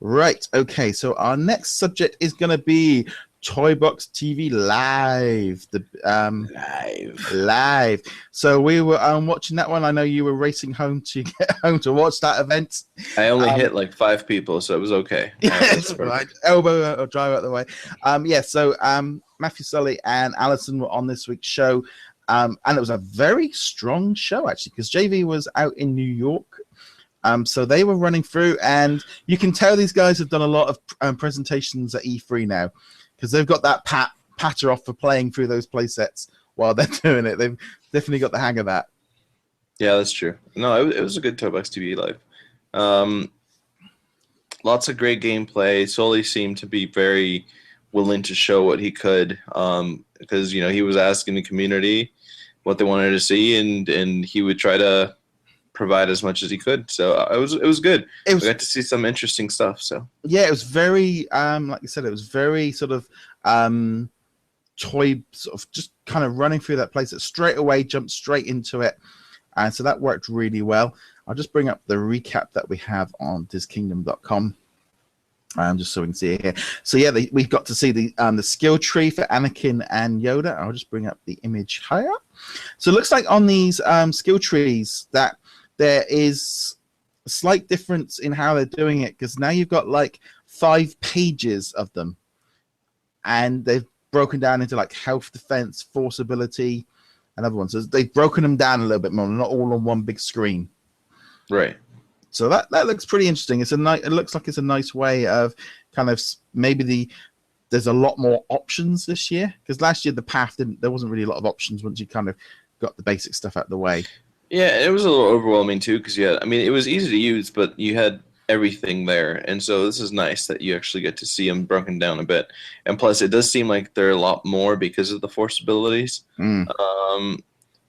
Right. Okay. So our next subject is going to be Toy Box TV Live. The Live. live. So we were watching that one. I know you were racing home to get home to watch that event. I only Um, hit like 5 people, so it was okay. Yes, right. Elbow or drive out the way. Yeah. So Matthew Sully and Alison were on this week's show, and it was a very strong show actually because JV was out in New York. So they were running through, and you can tell these guys have done a lot of presentations at E3 now because they've got that patter off for playing through those play sets while they're doing it. They've definitely got the hang of that. Yeah, that's true. No, it was a good Toybox TV Live. Lots of great gameplay. Sully seemed to be very willing to show what he could because, he was asking the community what they wanted to see, and he would try to provide as much as he could. So it was good. We got to see some interesting stuff. So yeah, it was very like you said, it was very sort of toy sort of just kind of running through that place that straight away jumped straight into it, and so that worked really well. I'll just bring up the recap that we have on DisKingdom.com. Just so we can see it here. So yeah, we've got to see the skill tree for Anakin and Yoda. I'll just bring up the image higher. So it looks like on these skill trees that there is a slight difference in how they're doing it because now you've got like 5 pages of them, and they've broken down into like health, defense, force ability, and other ones. So they've broken them down a little bit more, not all on one big screen. right. So that looks pretty interesting. It looks like it's a nice way of kind of maybe there's a lot more options this year because last year the path there wasn't really a lot of options once you kind of got the basic stuff out of the way. Yeah, it was a little overwhelming too because it was easy to use, but you had everything there, and so this is nice that you actually get to see them broken down a bit. And plus, it does seem like they're a lot more because of the force abilities.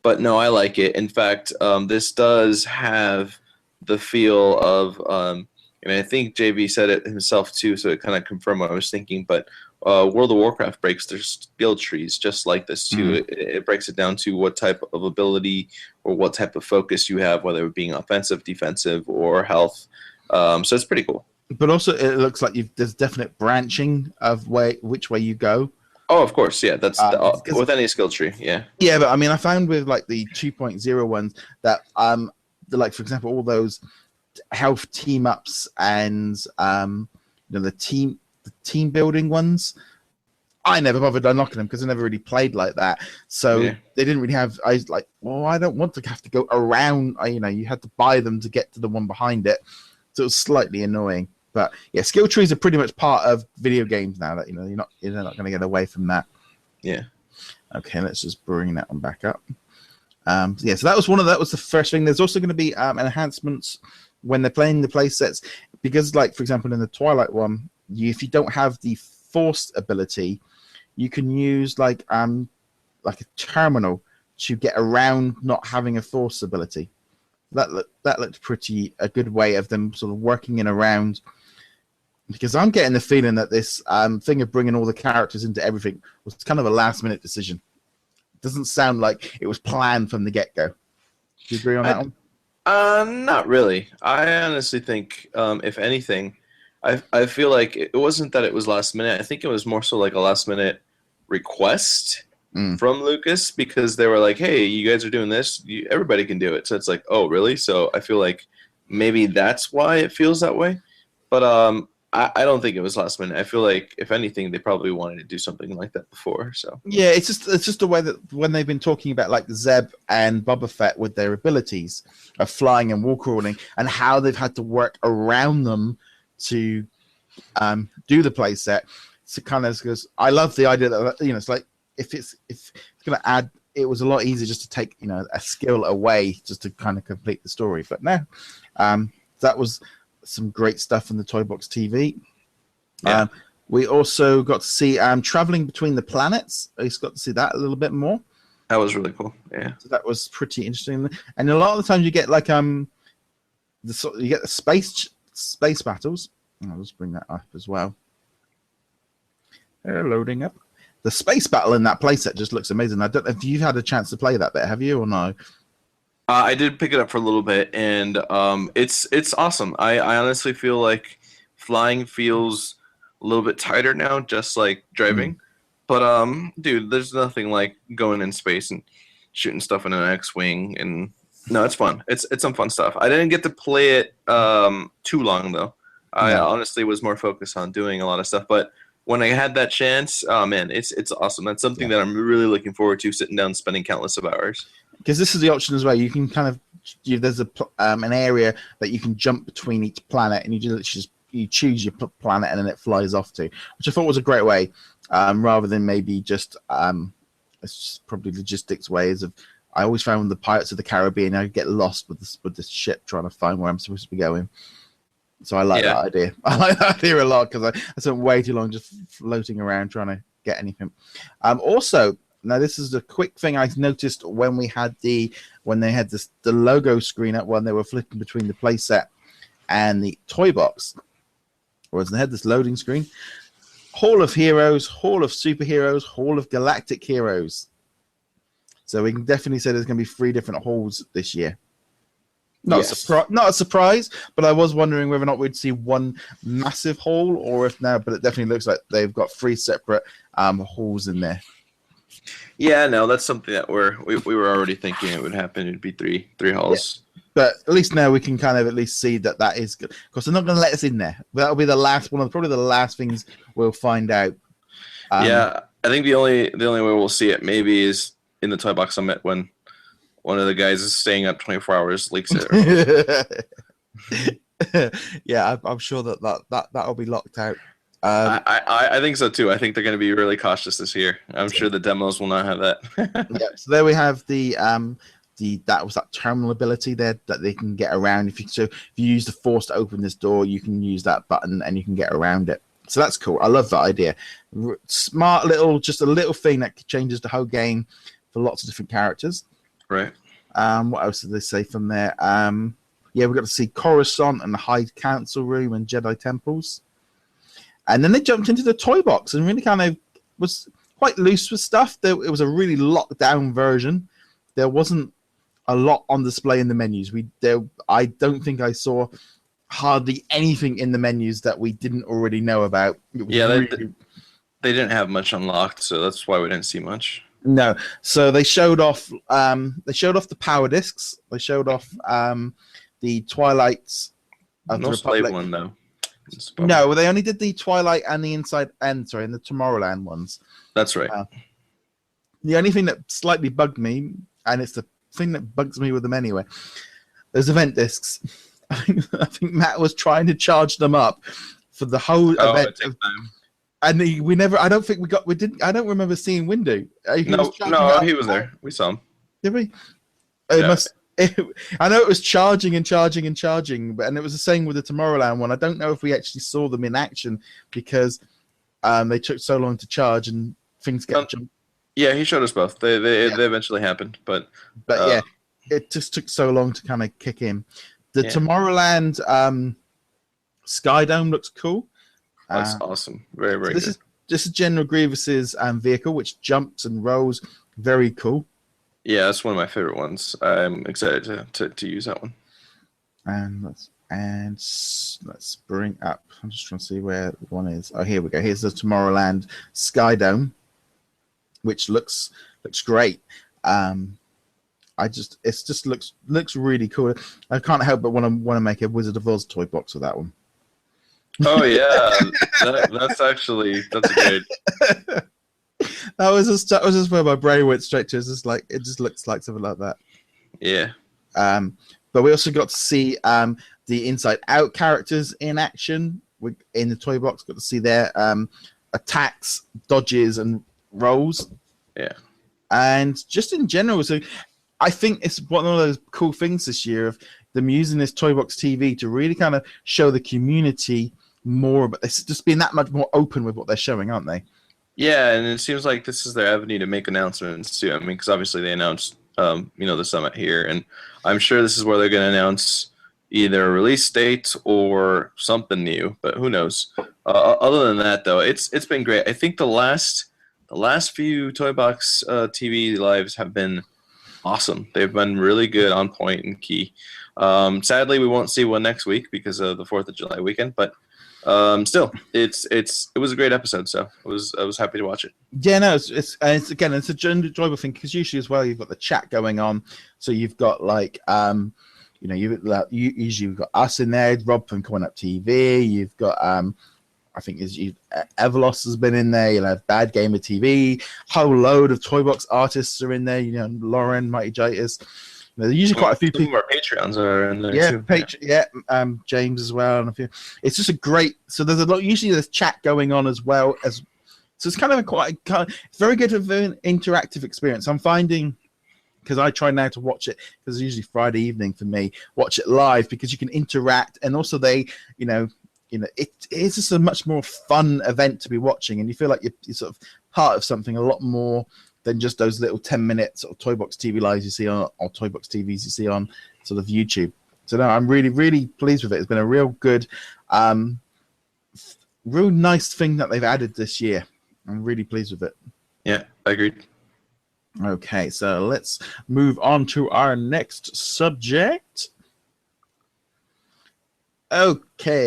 But no, I like it. In fact, this does have the feel of, and I think JV said it himself too, so it kind of confirmed what I was thinking. But World of Warcraft breaks their skill trees just like this too. It breaks it down to what type of ability or what type of focus you have, whether it being offensive, defensive, or health. So it's pretty cool. But also, it looks like there's definite branching of which way you go. Oh, of course, yeah. That's with any skill tree, yeah. Yeah, but I mean, I found with like the 2.0 ones that like for example, all those health team ups and the team building ones, I never bothered unlocking them because I never really played like that. So they didn't really have. I was like, well, I don't want to have to go around. You had to buy them to get to the one behind it, so it was slightly annoying. But yeah, skill trees are pretty much part of video games now. That you're not going to get away from that. Yeah. Okay, let's just bring that one back up. So that was the first thing. There's also going to be enhancements when they're playing the play sets because, like for example, in the Twilight one, if you don't have the force ability, you can use like a terminal to get around not having a force ability. That looked pretty a good way of them sort of working in around. Because I'm getting the feeling that this thing of bringing all the characters into everything was kind of a last minute decision. Doesn't sound like it was planned from the get-go. Do you agree on that one? Not really. I honestly think, if anything, I feel like it wasn't that it was last minute. I think it was more so like a last minute request from Lucas because they were like, hey, you guys are doing this. Everybody can do it. So it's like, oh, really? So I feel like maybe that's why it feels that way. But I don't think it was last minute. I feel like if anything, they probably wanted to do something like that before. So yeah, it's just the way that when they've been talking about like Zeb and Boba Fett with their abilities of flying and wall crawling and how they've had to work around them to do the play set. So kind of because I love the idea that it's like if it's going to add, it was a lot easier just to take a skill away just to kind of complete the story. But no, that was some great stuff in the Toy Box TV. Yeah. We also got to see traveling between the planets. I just got to see that a little bit more. That was really cool. Yeah. So that was pretty interesting. And a lot of the times you get like you get the space battles. I'll just bring that up as well. They're loading up. The space battle in that playset just looks amazing. I don't know if you've had a chance to play that bit, have you, or no? I did pick it up for a little bit, and it's awesome. I honestly feel like flying feels a little bit tighter now, just like driving. But dude, there's nothing like going in space and shooting stuff in an X-wing, and no, it's fun. It's some fun stuff. I didn't get to play it too long though. I honestly was more focused on doing a lot of stuff, but when I had that chance, oh man, it's awesome. That's something that I'm really looking forward to, sitting down and spending countless of hours. Because this is the option as well. You can kind of there's an area that you can jump between each planet, and you choose your planet, and then it flies off to, which I thought was a great way, rather than maybe just it's just probably logistics ways of. I always found with the Pirates of the Caribbean, I get lost with this ship trying to find where I'm supposed to be going. So I like that idea. I like that idea a lot because I spent way too long just floating around trying to get anything. Also, now this is a quick thing I noticed when they had the logo screen up when they were flipping between the playset and the toy box. Whereas they had this loading screen. Hall of Heroes, Hall of Superheroes, Hall of Galactic Heroes. So we can definitely say there's going to be 3 different halls this year. Not a surprise, but I was wondering whether or not we'd see one massive hall, or if now. But it definitely looks like they've got 3 separate halls in there. Yeah, no, that's something that we were already thinking it would happen. It'd be three halls. Yeah. But at least now we can kind of at least see that is good, because they're not going to let us in there. That'll be the last one of probably the last things we'll find out. Yeah, I think the only way we'll see it maybe is in the Toy Box Summit when one of the guys is staying up 24 hours, leaks it. Yeah, I'm sure that'll be locked out. I think so too. I think they're going to be really cautious this year. I'm sure the demos will not have that. Yeah, so there we have the terminal ability there that they can get around. If you use the Force to open this door, you can use that button and you can get around it. So that's cool. I love that idea. Smart just a little thing that changes the whole game for lots of different characters. Right. What else did they say from there? Yeah, we got to see Coruscant and the High Council Room and Jedi temples. And then they jumped into the toy box and really kind of was quite loose with stuff. It was a really locked down version. There wasn't a lot on display in the menus. I don't think I saw hardly anything in the menus that we didn't already know about. Yeah, they didn't have much unlocked, so that's why we didn't see much. No, so they showed off. The power discs. They showed off the Twilights of the Republic. Slave one though. No, they only did the Twilight and the Inside End. Sorry, and the Tomorrowland ones. That's right. The only thing that slightly bugged me, and it's the thing that bugs me with them anyway, there's event discs. I think Matt was trying to charge them up for the whole event. And we never. I don't think we got. We didn't. I don't remember seeing Windu. He was there. We saw him. Did we? I know it was charging and charging and charging, and it was the same with the Tomorrowland one. I don't know if we actually saw them in action because they took so long to charge and things get jumped. Yeah, he showed us both. They eventually happened, but yeah, it just took so long to kind of kick in. The Tomorrowland Skydome looks cool. That's awesome. Very, very good. This is General Grievous's vehicle, which jumps and rolls. Very cool. Yeah, that's one of my favorite ones. I'm excited to use that one. And let's bring up. I'm just trying to see where the one is. Oh, here we go. Here's the Tomorrowland Skydome, which looks great. It just looks really cool. I can't help but want to make a Wizard of Oz toy box with that one. Oh yeah, that's great. That was just where my brain went straight to. It just looks like something like that. Yeah. But we also got to see the Inside Out characters in action in the toy box. Got to see their attacks, dodges, and rolls. Yeah. And just in general, so I think it's one of those cool things this year of them using this Toy Box TV to really kind of show the community more, but it's just being that much more open with what they're showing, aren't they? Yeah, and it seems like this is their avenue to make announcements too. I mean, because obviously they announced, the summit here, and I'm sure this is where they're going to announce either a release date or something new. But who knows? Other than that, though, it's been great. I think the last few Toy Box TV lives have been awesome. They've been really good, on point, and key. Sadly, we won't see one next week because of the 4th of July weekend, but Still, it was a great episode, so I was happy to watch it. Yeah, no, it's again, it's a enjoyable thing because usually as well you've got the chat going on, so you've got like usually you've got us in there, Rob from Coming Up TV, you've got I think Everloss has been in there. You'll have Bad Gamer TV. Whole load of Toy Box artists are in there. You know, Lauren, Mighty Jaters. There's usually quite a few people. Some of our Patreons are in there too. James as well, and a few. It's just a great. So there's a lot. Usually there's chat going on as well as. So it's kind of it's very good of an interactive experience. I'm finding. Because I try now to watch it, because it's usually Friday evening for me, watch it live because you can interact, and also it is just a much more fun event to be watching, and you feel like you're sort of part of something a lot more than just those little 10-minute sort of Toy Box TV lives you see on, or Toy Box TVs you see on sort of YouTube. So no, I'm really, really pleased with it. It's been a real good, real nice thing that they've added this year. I'm really pleased with it. Yeah, I agreed. Okay, so let's move on to our next subject. Okay.